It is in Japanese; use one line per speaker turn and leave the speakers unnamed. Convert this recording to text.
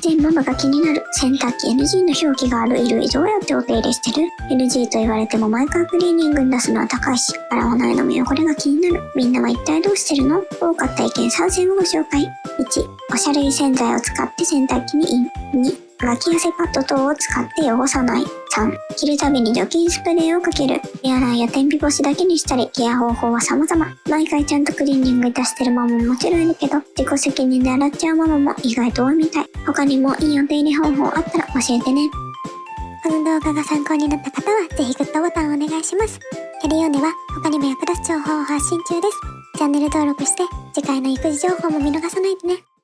点ママが気になる。洗濯機 NG の表記がある衣類どうやってお手入れしてる？ NG と言われても毎回クリーニングに出すのは高いし、洗わないのも汚れが気になる。みんなは一体どうしてるの？多かった意見3選をご紹介。1、おしゃれい洗剤を使って洗濯機にイン。2、脇汗パッド等を使って汚さない。3、着るたびに除菌スプレーをかける。手洗いや天日干しだけにしたり、ケア方法は様々。毎回ちゃんとクリーニングに出してるママももちろんいるけど、自己責任で洗っちゃうママも意外と多いみたい。他にもいいお手入れ方法あったら教えてね。
この動画が参考になった方はぜひグッドボタンをお願いします。キャリオンでは他にも役立つ情報を発信中です。チャンネル登録して次回の育児情報も見逃さないでね。